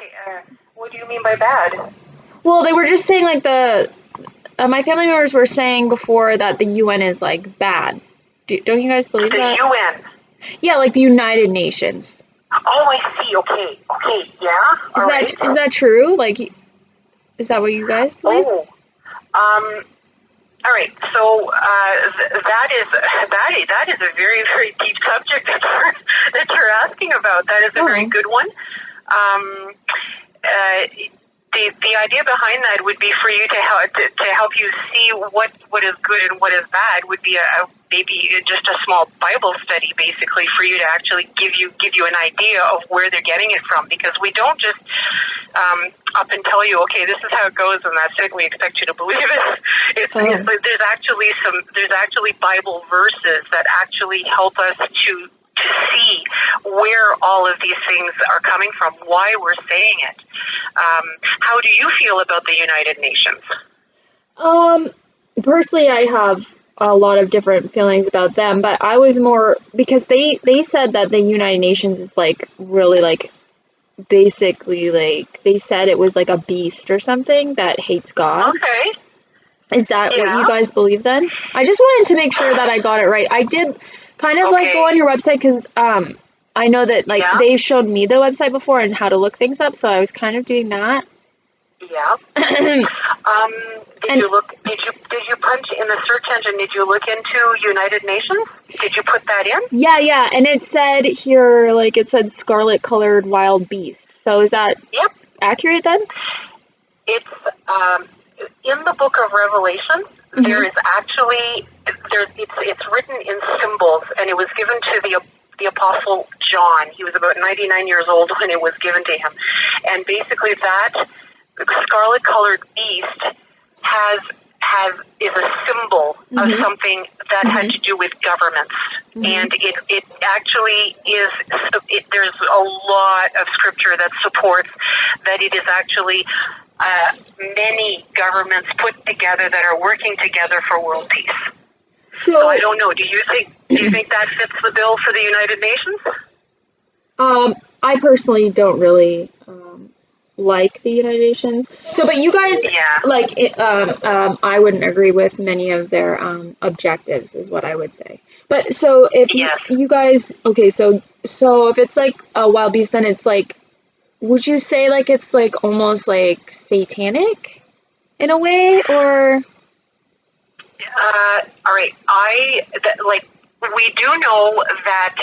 Okay, what do you mean by bad? Well, they were just saying like my family members were saying before that the UN is like bad. Don't you guys believe that? The UN. Yeah, like the United Nations. Oh, I see. Okay, yeah. Is that true? Like, is that what you guys believe? Oh, all right. So that is a very, very deep subject that you're asking about. That is a very good one. The idea behind that would be for you to help you see what is good and what is bad. Would be maybe just a small Bible study, basically, for you to actually give you an idea of where they're getting it from. Because we don't just up and tell you, okay, this is how it goes, and that's it. We expect you to believe it. There's actually Bible verses that actually help us to see where all of these things are coming from, why we're saying it. How do you feel about the United Nations? Personally, I have a lot of different feelings about them, but I was more because they said that the United Nations is like really like basically like they said it was like a beast or something that hates God. Okay. Is that what you guys believe then? I just wanted to make sure that I got it right. I did kind of like go on your website because I know that like they showed me the website before and how to look things up, so I was kind of doing that. Yeah. Did you punch in the search engine? Did you look into United Nations? Did you put that in? Yeah, and it said here like it said scarlet colored wild beast. So is that accurate then? It's in the book of Revelation. There is actually it's written in symbols, and it was given to the Apostle John. He was about 99 years old when it was given to him, and basically that scarlet-colored beast is a symbol of something that had to do with governments, and it actually is. There's a lot of scripture that supports that it is actually many governments put together that are working together for world peace. So I don't know. Do you think that fits the bill for the United Nations? I personally don't really like the United Nations. So, but you guys, like, I wouldn't agree with many of their objectives, is what I would say. But so if you guys, okay, so if it's like a wild beast, then it's like, would you say like it's like almost like satanic in a way, or? All right. We do know that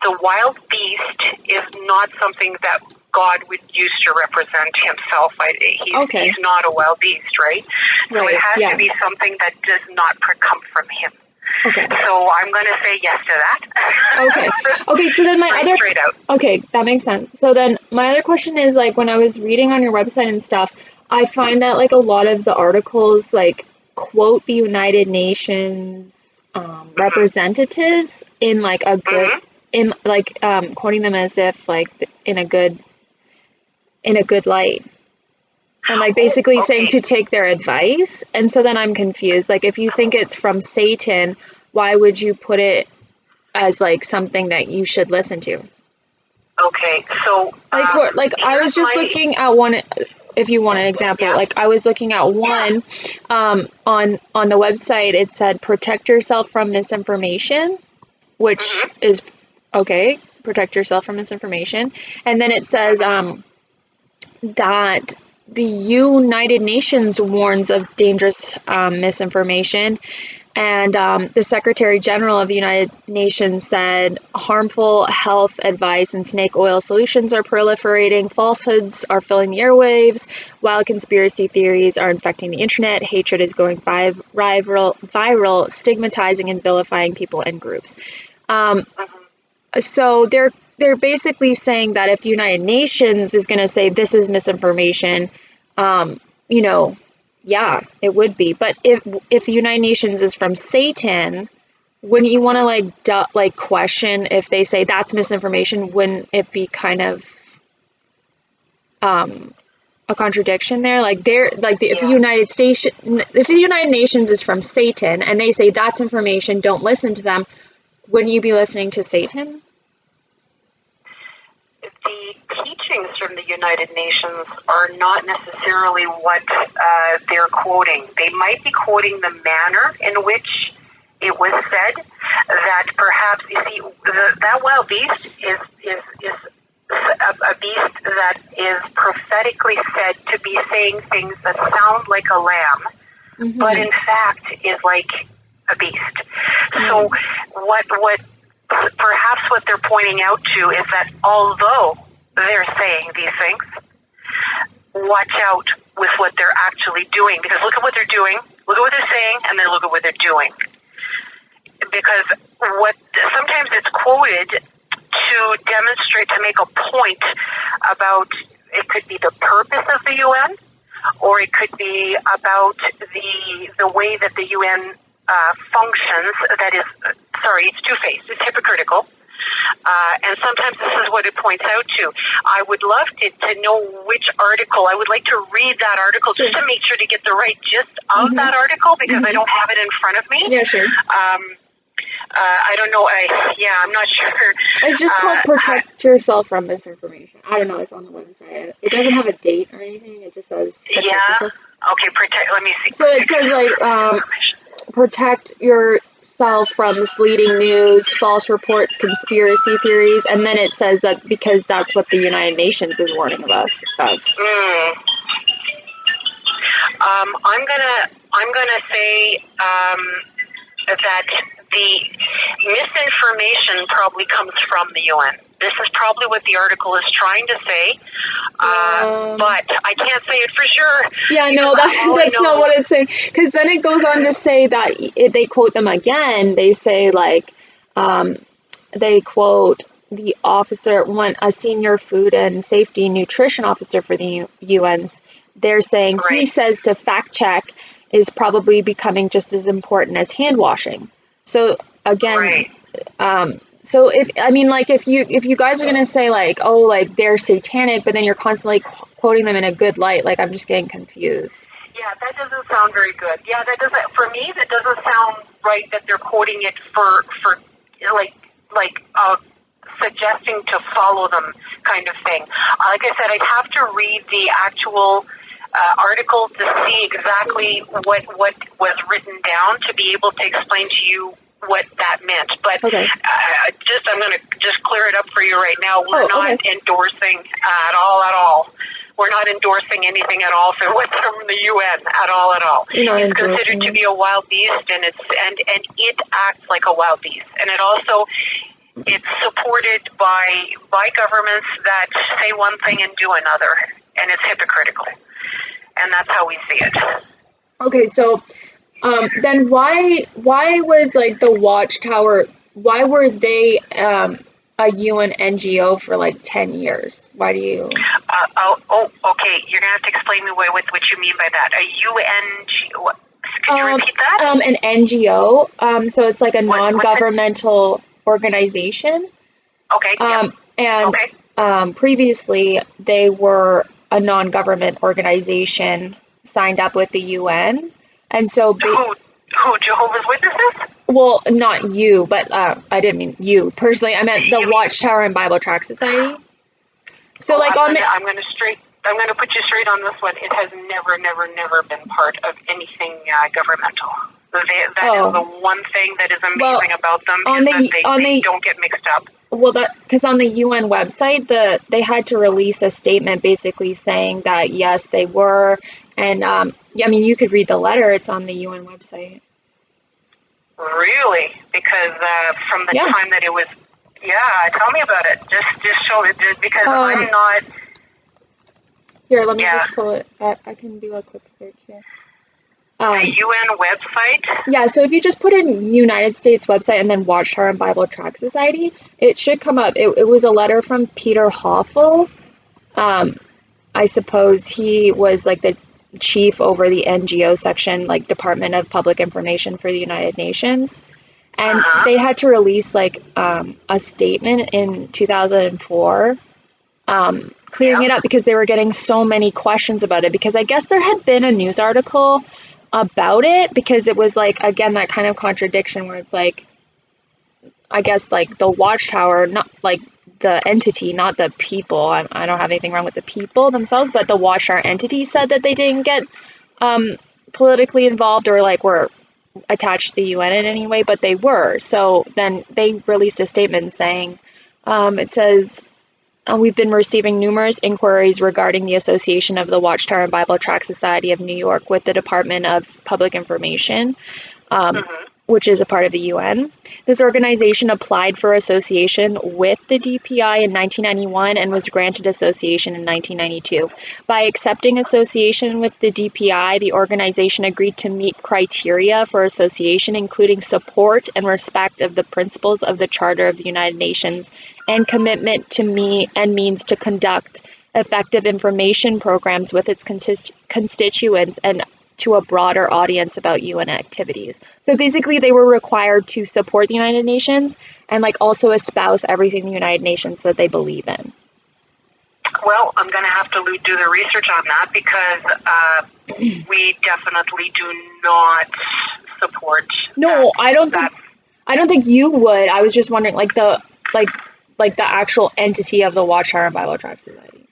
the wild beast is not something that God would use to represent himself. He's not a wild beast, right? So it has to be something that does not come from him. Okay. So I'm going to say yes to that. Okay. So then straight out. Okay, that makes sense. So then my other question is like when I was reading on your website and stuff, I find that like a lot of the articles like quote the United Nations representatives in like a good in like quoting them as if like in a good light. And like basically saying to take their advice. And so then I'm confused. Like if you think it's from Satan, why would you put it as like something that you should listen to? Okay, so I was just looking at one. If you want an example, like I was looking at one on the website. It said protect yourself from misinformation, which is okay. Protect yourself from misinformation, and then it says that the United Nations warns of dangerous misinformation. And the Secretary General of the United Nations said harmful health advice and snake oil solutions are proliferating, falsehoods are filling the airwaves, wild conspiracy theories are infecting the internet, hatred is going viral, stigmatizing and vilifying people and groups. So they're basically saying that if the United Nations is going to say this is misinformation, yeah, it would be. But if the United Nations is from Satan, wouldn't you want to like question if they say that's misinformation? Wouldn't it be kind of a contradiction there? Like if the United Nations is from Satan and they say that's information, don't listen to them, wouldn't you be listening to Satan? The things from the United Nations are not necessarily what they're quoting. They might be quoting the manner in which it was said. That perhaps, you see, that wild beast is a beast that is prophetically said to be saying things that sound like a lamb, but in fact is like a beast. So what perhaps what they're pointing out to is that although they're saying these things, watch out with what they're actually doing, because look at what they're doing, look at what they're saying, and then look at what they're doing. Because sometimes it's quoted to demonstrate, to make a point about, it could be the purpose of the UN, or it could be about the way that the UN functions. That is, it's two-faced, it's hypocritical. And sometimes this is what it points out to. I would love to know which article. I would like to read that article just to make sure to get the right gist of that article, because I don't have it in front of me. Yeah, sure. I don't know. I'm not sure. It's just called Protect Yourself from Misinformation. I don't know. It's on the website. It doesn't have a date or anything. It just says protect yourself. Okay, protect. Let me see. So it says, protect yourself from misleading news, false reports, conspiracy theories, and then it says that because that's what the United Nations is warning of us of. I'm gonna say that the misinformation probably comes from the UN. This is probably what the article is trying to say, but I can't say it for sure. Yeah, no, that's not what it's saying. Because then it goes on to say that they quote them again. They say, like, they quote the officer, a senior food and safety nutrition officer for the UN's. They're saying, he says to fact check is probably becoming just as important as hand washing. So again, so if you guys are going to say like, oh, like they're satanic, but then you're constantly quoting them in a good light, like I'm just getting confused. Yeah, that doesn't sound very good. Yeah, for me, that doesn't sound right that they're quoting it for suggesting to follow them kind of thing. Like I said, I'd have to read the actual article to see exactly what was written down to be able to explain to you what that meant. But I'm going to just clear it up for you right now. We're not endorsing at all. We're not endorsing anything at all for what's from the UN at all. It's considered to be a wild beast, and it acts like a wild beast. And it's supported by governments that say one thing and do another, and it's hypocritical. And that's how we see it. Okay, so then why was like the Watchtower, why were they a UN NGO for like 10 years? Why do you... okay. You're going to have to explain me what you mean by that. A UN... Could you repeat that? An NGO. So it's like a non-governmental organization. Okay. And previously they were a non-government organization signed up with the UN. And so... Who, Jehovah's Witnesses? Well, not you, but I didn't mean you personally. I meant the Watchtower and Bible Tract Society. So, I'm going to put you straight on this one. It has never been part of anything governmental. That is the one thing that is amazing about them, is that they don't get mixed up. Well, because on the UN website, they had to release a statement basically saying that yes, they were, and you could read the letter. It's on the UN website. Really? Because from the time that it was, tell me about it. Just show it, because I'm not. Here, let me just pull it. I can do a quick search here. The UN website? Yeah, so if you just put in United States website and then Watchtower and Bible Tract Society, it should come up. It was a letter from Peter Hoffel. I suppose he was like the chief over the NGO section, like Department of Public Information for the United Nations. And they had to release like a statement in 2004 clearing it up because they were getting so many questions about it, because I guess there had been a news article about it, because it was like, again, that kind of contradiction where it's like, I guess like the Watchtower, not like entity, not the people. I don't have anything wrong with the people themselves, but the Watchtower entity said that they didn't get politically involved or like were attached to the UN in any way, but they were. So then they released a statement saying, it says, we've been receiving numerous inquiries regarding the association of the Watchtower and Bible Tract Society of New York with the Department of Public Information, which is a part of the UN. This organization applied for association with the DPI in 1991 and was granted association in 1992. By accepting association with the DPI, the organization agreed to meet criteria for association, including support and respect of the principles of the Charter of the United Nations and commitment to meet and means to conduct effective information programs with its constituents and to a broader audience about UN activities. So basically they were required to support the United Nations and like also espouse everything the United Nations that they believe in. Well, I'm going to have to do the research on that because we definitely do not support. No, I don't think you would. I was just wondering, like the actual entity of the Watchtower and Bible Tract Society.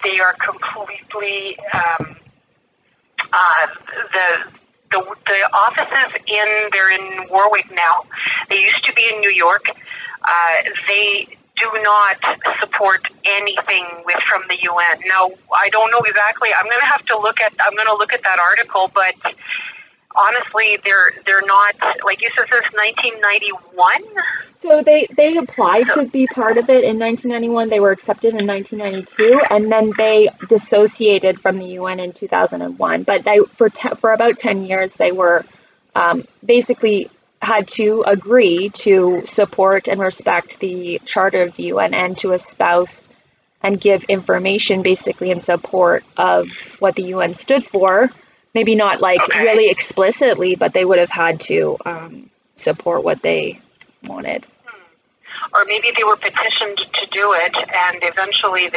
They are completely the offices they're in Warwick now. They used to be in New York. They do not support anything from the UN. Now, I don't know exactly. I'm going to look at that article, but honestly, they're not, like you said, since 1991. So they applied to be part of it in 1991. They were accepted in 1992, and then they dissociated from the UN in 2001. But for about 10 years, they were basically had to agree to support and respect the Charter of the UN and to espouse and give information basically in support of what the UN stood for. Maybe not like really explicitly, but they would have had to support what they wanted. Or maybe they were petitioned to do it, and eventually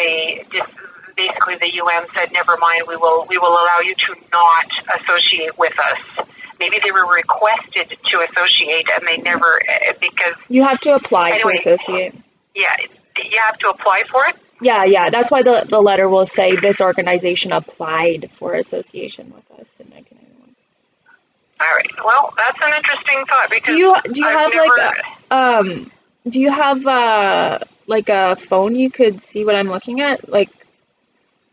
basically the UN said, "Never mind, we will allow you to not associate with us." Maybe they were requested to associate, and they never, because you have to apply to associate. Yeah, you have to apply for it. Yeah. That's why the letter will say this organization applied for association with us in 1991. All right. Well, that's an interesting thought because do you have like a phone you could see what I'm looking at? Like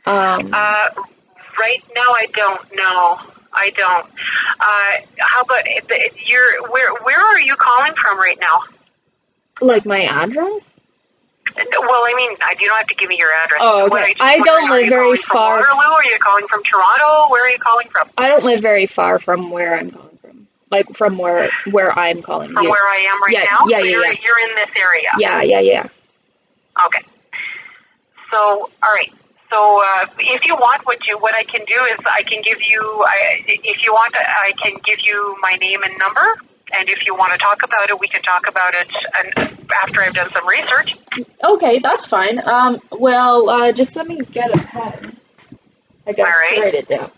right now I don't know. I don't. How about where are you calling from right now? Like my address? Well, I mean, you don't have to give me your address. Oh, okay. I don't live very far. From Waterloo? Are you calling from Toronto? Where are you calling from? I don't live very far from where I'm calling from. Like from where I'm calling from you. Where I am right now? Yeah, You're in this area. Yeah. Okay. So, all right. So, if you want, what I can do is I can give you. If you want, I can give you my name and number. And if you want to talk about it, we can talk about it after I've done some research. Okay, that's fine. Well, just let me get a pen. I guess to write it down.